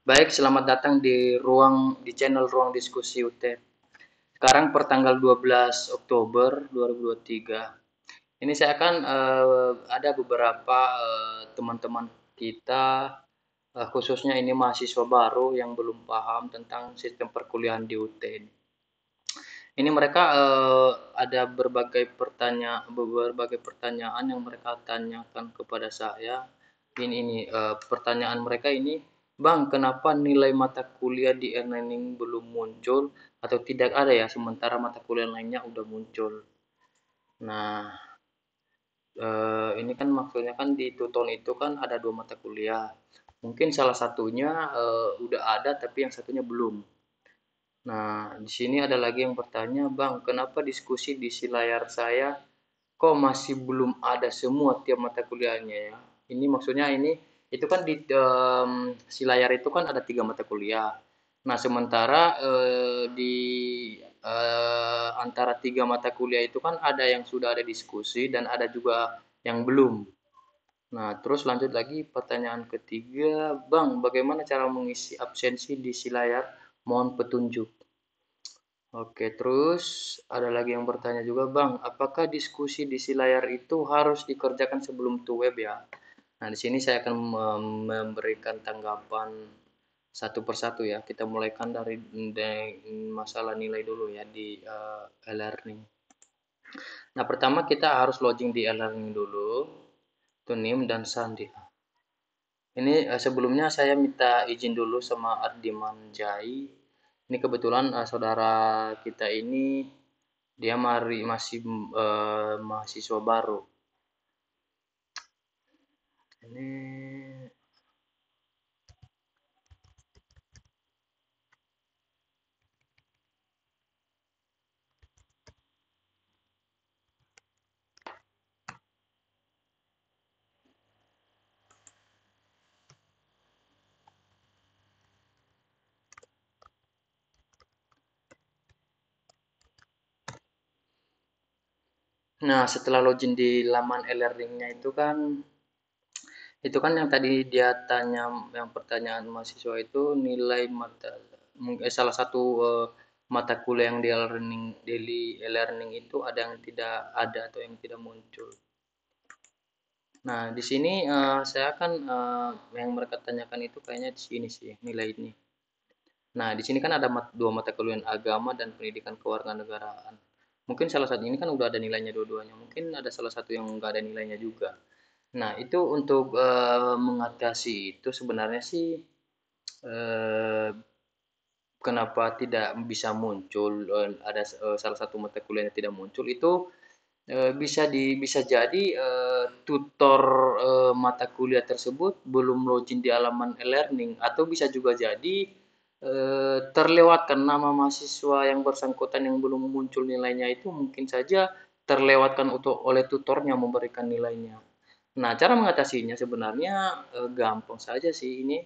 Baik, selamat datang di channel Ruang Diskusi UT. Sekarang pertanggal 12 Oktober 2023. Ini saya akan ada beberapa teman-teman kita, khususnya ini mahasiswa baru yang belum paham tentang sistem perkuliahan di UT ini. Ini mereka ada berbagai pertanyaan yang mereka tanyakan kepada saya. Ini pertanyaan mereka ini, Bang, kenapa nilai mata kuliah di e-learning belum muncul atau tidak ada ya, sementara mata kuliah lainnya udah muncul. Nah, ini kan maksudnya kan di Tuton itu kan ada dua mata kuliah. Mungkin salah satunya udah ada tapi yang satunya belum. Nah, di sini ada lagi yang bertanya, Bang, kenapa diskusi di si layar saya kok masih belum ada semua tiap mata kuliahnya ya? Ini maksudnya ini itu kan di si layar itu kan ada tiga mata kuliah. Nah, sementara di antara tiga mata kuliah itu kan ada yang sudah ada diskusi dan ada juga yang belum. Nah, terus lanjut lagi pertanyaan ketiga, Bang, bagaimana cara mengisi absensi di si layar? Mohon petunjuk. Oke, terus ada lagi yang bertanya juga, Bang, apakah diskusi di si layar itu harus dikerjakan sebelum to web ya? Nah, di sini saya akan memberikan tanggapan satu persatu ya. Kita mulaikan dari masalah nilai dulu ya di e-learning. Nah, pertama kita harus login di e-learning dulu, to NIM dan sandi. Ini sebelumnya saya minta izin dulu sama Ardiman Jai. Ini kebetulan saudara kita ini dia masih mahasiswa baru. Ini nah, setelah login di laman e-learning-nya itu kan yang tadi dia tanya, yang pertanyaan mahasiswa itu nilai mata salah satu mata kuliah yang di e-learning daily e-learning itu ada yang tidak ada atau yang tidak muncul. Nah, di sini saya akan yang mereka tanyakan itu kayaknya di sini sih nilai ini. Nah, di sini kan ada dua mata kuliah agama dan pendidikan kewarganegaraan. Mungkin salah satu ini kan udah ada nilainya dua-duanya. Mungkin ada salah satu yang nggak ada nilainya juga. Nah, itu untuk mengatasi itu sebenarnya sih eh, kenapa tidak bisa muncul ada salah satu mata kuliah yang tidak muncul itu bisa jadi tutor mata kuliah tersebut belum login di halaman e-learning atau bisa juga jadi terlewatkan nama mahasiswa yang bersangkutan yang belum muncul nilainya itu mungkin saja terlewatkan untuk oleh tutornya memberikan nilainya. Nah, cara mengatasinya sebenarnya gampang saja sih ini.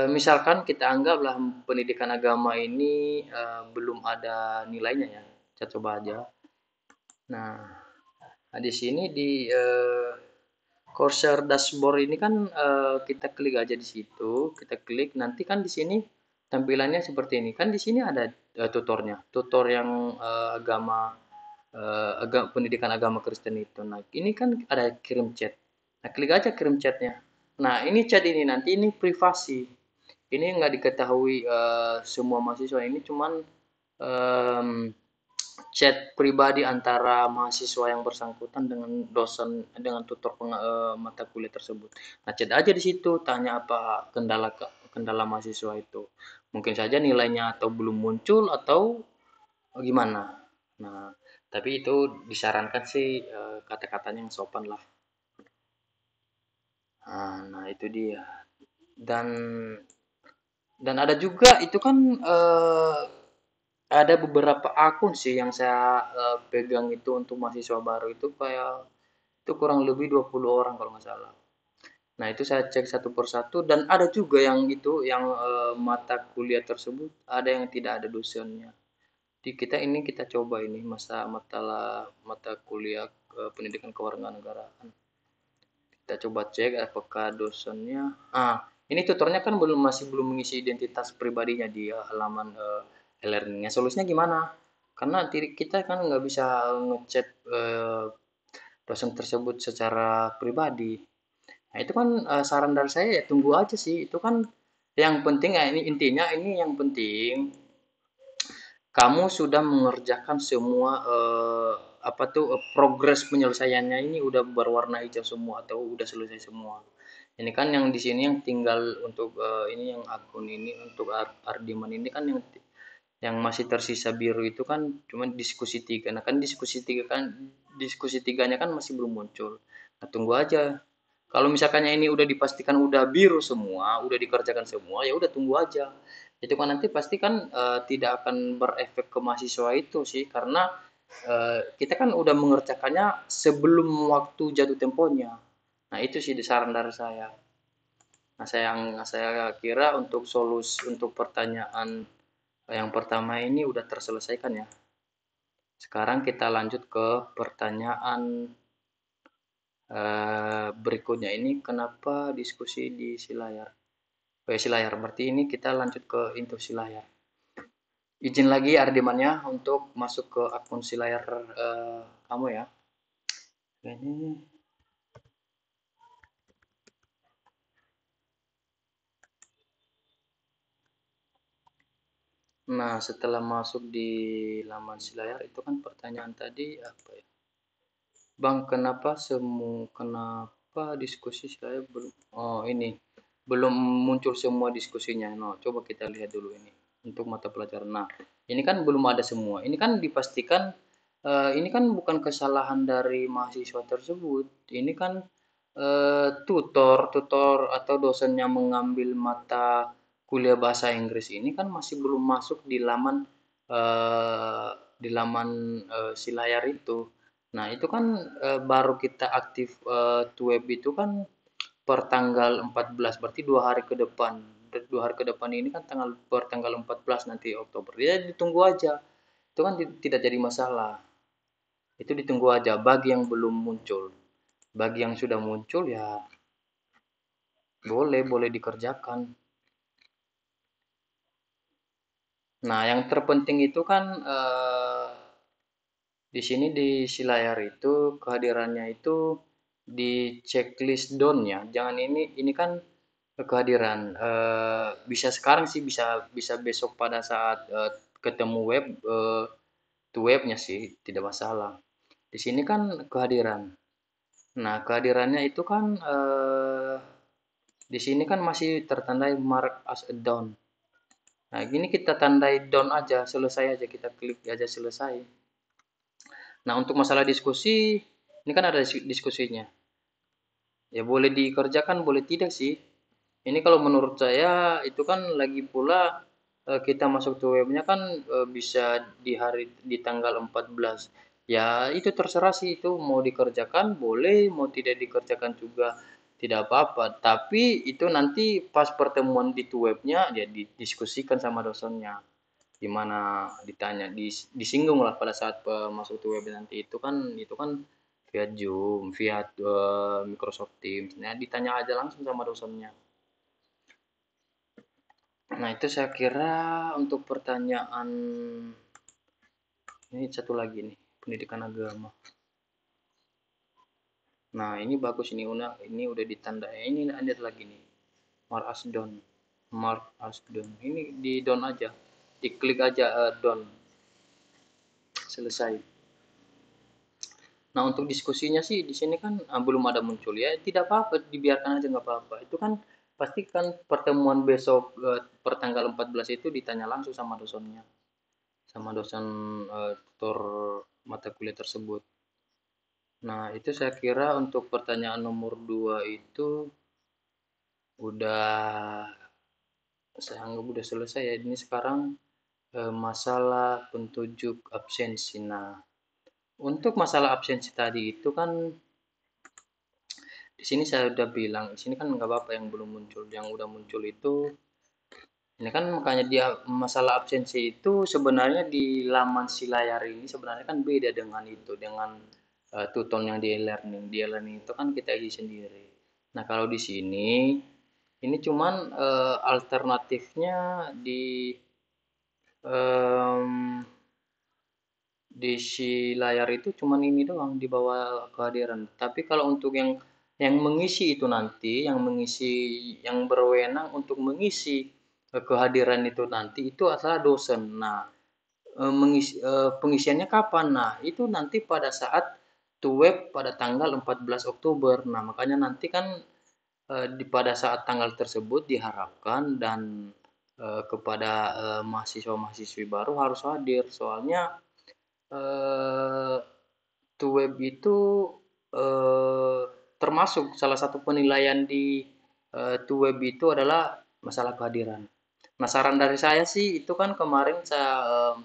Misalkan kita anggaplah pendidikan agama ini belum ada nilainya ya, saya coba aja. Nah, nah, di sini di Corsair dashboard ini kan kita klik aja di situ, kita klik nanti kan di sini tampilannya seperti ini. Kan di sini ada tutornya, tutor yang agama pendidikan agama Kristen itu. Nah, ini kan ada kirim chat. Nah, klik aja kirim chatnya. Nah, ini chat ini nanti ini privasi. Ini nggak diketahui semua mahasiswa ini cuman em, chat pribadi antara mahasiswa yang bersangkutan dengan dosen dengan tutor mata kuliah tersebut. Nah, chat aja di situ, tanya apa kendala kendala mahasiswa itu. Mungkin saja nilainya atau belum muncul atau gimana. Nah, tapi itu disarankan sih kata-katanya yang sopan lah. Nah, itu dia. Dan ada juga itu kan ada beberapa akun sih yang saya pegang itu untuk mahasiswa baru itu kayak itu kurang lebih 20 orang kalau nggak salah. Nah, itu saya cek satu persatu dan ada juga yang itu yang mata kuliah tersebut ada yang tidak ada dosennya. Di kita ini kita coba ini mata kuliah pendidikan kewarganegaraan. Kita coba cek apakah dosennya. Ini tutornya kan masih belum mengisi identitas pribadinya di halaman e-learningnya. Solusinya gimana? Karena kita kan nggak bisa ngechat dosen tersebut secara pribadi. Nah, itu kan saran dari saya ya tunggu aja sih. Itu kan yang penting ya, ini intinya ini yang penting kamu sudah mengerjakan semua apa tuh progres penyelesaiannya ini udah berwarna hijau semua atau udah selesai semua. Ini kan yang di sini yang tinggal untuk ini yang akun ini untuk Ardiman ini kan yang masih tersisa biru itu kan cuma diskusi tiga. Nah kan diskusi tiganya kan masih belum muncul. Nah tunggu aja. Kalau misalkannya ini udah dipastikan udah biru semua, udah dikerjakan semua, ya udah tunggu aja. Itu kan nanti pasti kan tidak akan berefek ke mahasiswa itu sih, karena kita kan udah mengerjakannya sebelum waktu jatuh temponya. Nah itu sih saran dari saya. Nah saya kira untuk untuk pertanyaan yang pertama ini udah terselesaikan ya. Sekarang kita lanjut ke pertanyaan berikutnya ini kenapa diskusi di Silayar? Silayar, berarti ini kita lanjut ke Into Silayar. Izin lagi Ardimannya untuk masuk ke akun Silayar kamu ya. Ini. Nah, setelah masuk di laman Silayar itu kan pertanyaan tadi apa ya? Bang, kenapa diskusi saya belum ini belum muncul semua diskusinya. No, coba kita lihat dulu ini untuk mata pelajaran. Nah, ini kan belum ada semua. Ini kan dipastikan ini kan bukan kesalahan dari mahasiswa tersebut. Ini kan tutor atau dosen yang mengambil mata kuliah bahasa Inggris ini kan masih belum masuk eh, di laman si layar itu. Nah, itu kan baru kita aktif web itu kan per tanggal 14, berarti 2 hari ke depan. 2 hari ke depan ini kan per tanggal 14 nanti Oktober. Ya ditunggu aja. Itu kan tidak jadi masalah. Itu ditunggu aja bagi yang belum muncul. Bagi yang sudah muncul ya boleh dikerjakan. Nah, yang terpenting itu kan di sini di si layar itu kehadirannya itu di checklist down ya. Jangan ini kan kehadiran bisa sekarang sih bisa bisa besok pada saat ketemu webnya sih tidak masalah. Di sini kan kehadiran. Nah, kehadirannya itu kan di sini kan masih tertandai mark as a down. Nah, gini kita tandai down aja, selesai aja kita klik aja selesai. Nah, untuk masalah diskusi, ini kan ada diskusinya. Ya boleh dikerjakan, boleh tidak sih. Ini kalau menurut saya itu kan lagi pula kita masuk ke webnya kan bisa di tanggal 14. Ya itu terserah sih itu mau dikerjakan boleh, mau tidak dikerjakan juga tidak apa-apa. Tapi itu nanti pas pertemuan di webnya ya didiskusikan sama dosennya. Gimana ditanya disinggung lah pada saat masuk ke web nanti itu kan via Zoom, via Microsoft Teams. Nah, ditanya aja langsung sama dosennya. Nah, itu saya kira untuk pertanyaan ini satu lagi nih, pendidikan agama. Nah, ini bagus ini udah ditanda. Ini ada lagi nih. Mark as done. Mark as done. Ini di done aja. Diklik aja done. Selesai. Nah, untuk diskusinya sih di sini kan belum ada muncul ya. Tidak apa-apa, dibiarkan aja nggak apa-apa. Itu kan pasti kan pertemuan besok pertanggal 14 itu ditanya langsung sama dosennya, sama dosen tutor mata kuliah tersebut. Nah, itu saya kira untuk pertanyaan nomor 2 itu udah saya anggap udah selesai ya. Ini sekarang masalah penunjuk absensi. Nah, untuk masalah absensi tadi itu kan di sini saya udah bilang, di sini kan nggak apa-apa yang belum muncul, yang udah muncul itu, ini kan makanya dia masalah absensi itu sebenarnya di laman si layar ini sebenarnya kan beda dengan itu, dengan tutor yang di e-learning. Di e-learning itu kan kita isi sendiri. Nah kalau di sini Ini cuman alternatifnya em, di si layar itu cuman ini doang di bawah kehadiran. Tapi kalau untuk yang mengisi itu nanti, yang berwenang untuk mengisi kehadiran itu nanti itu adalah dosen. Nah, pengisiannya kapan? Nah, itu nanti pada saat web pada tanggal 14 Oktober. Nah, makanya nanti kan pada saat tanggal tersebut diharapkan dan kepada mahasiswa-mahasiswi baru harus hadir. Soalnya eh, web itu eh, termasuk salah satu penilaian di web itu adalah masalah kehadiran. Nah, saran dari saya sih itu kan kemarin saya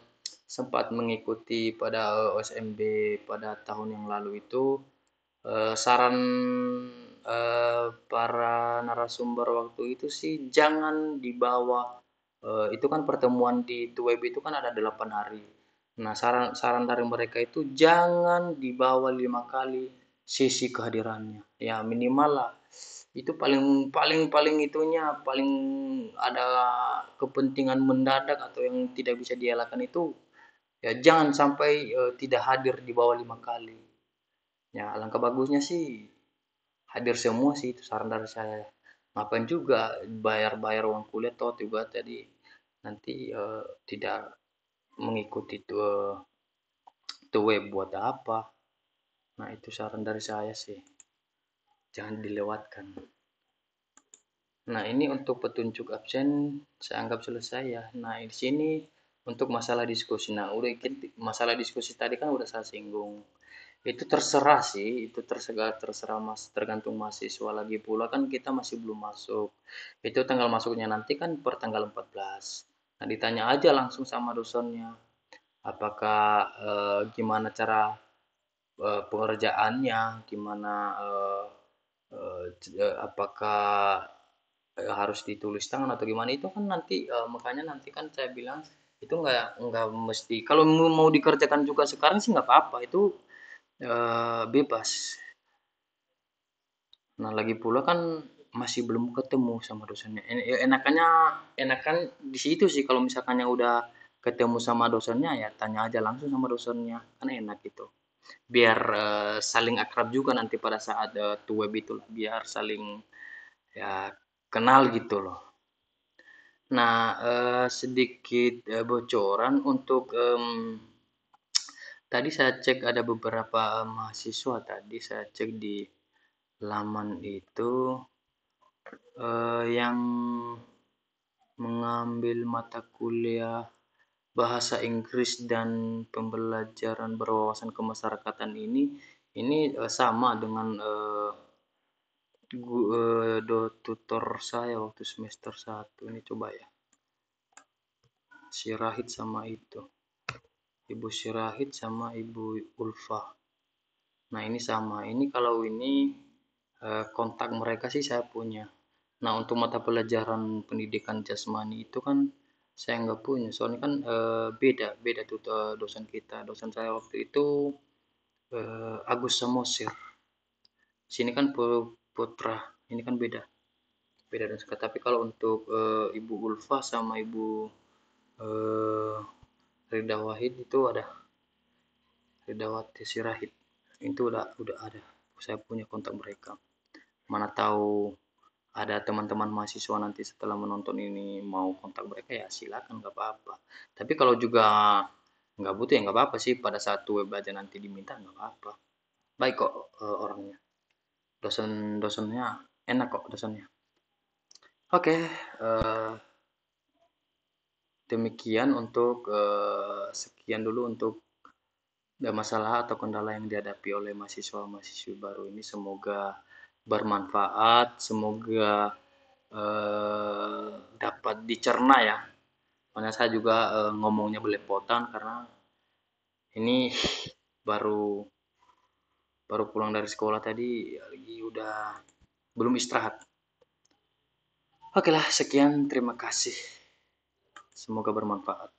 sempat mengikuti pada OSMB pada tahun yang lalu itu saran para narasumber waktu itu sih jangan dibawa itu kan pertemuan di web itu kan ada 8 hari. Nah, saran dari mereka itu jangan dibawa 5 kali sesi kehadirannya. Ya minimal lah. Itu paling paling paling itunya paling ada kepentingan mendadak atau yang tidak bisa dielakkan itu ya jangan sampai tidak hadir di bawah 5 kali. Ya alangkah bagusnya sih hadir semua sih itu saran dari saya. Ngapain juga bayar-bayar uang kuliah toh juga tadi nanti tidak mengikuti itu web buat apa. Nah itu saran dari saya sih, jangan dilewatkan. Nah ini untuk petunjuk absen saya anggap selesai ya. Nah di sini untuk masalah diskusi. Nah udah masalah diskusi tadi kan udah saya singgung. Itu terserah sih, itu terserah mas, tergantung mahasiswa lagi pula kan kita masih belum masuk. Itu tanggal masuknya nanti kan per tanggal 14. Nah ditanya aja langsung sama dosennya, apakah gimana cara pengerjaannya, gimana apakah harus ditulis tangan atau gimana itu kan nanti makanya nanti kan saya bilang itu nggak mesti kalau mau dikerjakan juga sekarang sih nggak apa-apa itu bebas. Nah, lagi pula kan masih belum ketemu sama dosennya. Enakan di situ sih kalau misalkannya udah ketemu sama dosennya ya tanya aja langsung sama dosennya. Kan enak gitu. Biar saling akrab juga nanti pada saat web itu biar saling ya kenal gitu loh. Nah, sedikit bocoran untuk tadi saya cek ada beberapa mahasiswa tadi saya cek di laman itu yang mengambil mata kuliah bahasa Inggris dan pembelajaran berwawasan kemasyarakatan ini sama dengan tutor saya waktu semester 1 ini coba ya Sirahid sama itu Ibu Sirahid sama Ibu Ulfa. Nah ini sama ini kalau ini kontak mereka sih saya punya. Nah, untuk mata pelajaran pendidikan jasmani itu kan saya nggak punya, soalnya kan beda, beda tuh dosen kita. Dosen saya waktu itu Agus Samosir. Sini kan Putra, ini kan beda, beda dosen. Tapi kalau untuk Ibu Ulfa sama Ibu eh, Rida Wahid itu ada Ridawati Sirahid. Itu udah ada. Saya punya kontak mereka. Mana tahu ada teman-teman mahasiswa nanti setelah menonton ini mau kontak mereka ya silakan nggak apa-apa. Tapi kalau juga nggak butuh ya nggak apa-apa sih pada saat web aja nanti diminta nggak apa-apa. Baik kok orangnya. Dosennya enak kok dosennya. Oke, demikian untuk sekian dulu untuk masalah atau kendala yang dihadapi oleh mahasiswa-mahasiswi baru ini. Semoga bermanfaat, semoga dapat dicerna ya. Makanya saya juga ngomongnya belepotan karena ini baru baru pulang dari sekolah tadi lagi udah belum istirahat. Oke lah, sekian terima kasih. Semoga bermanfaat.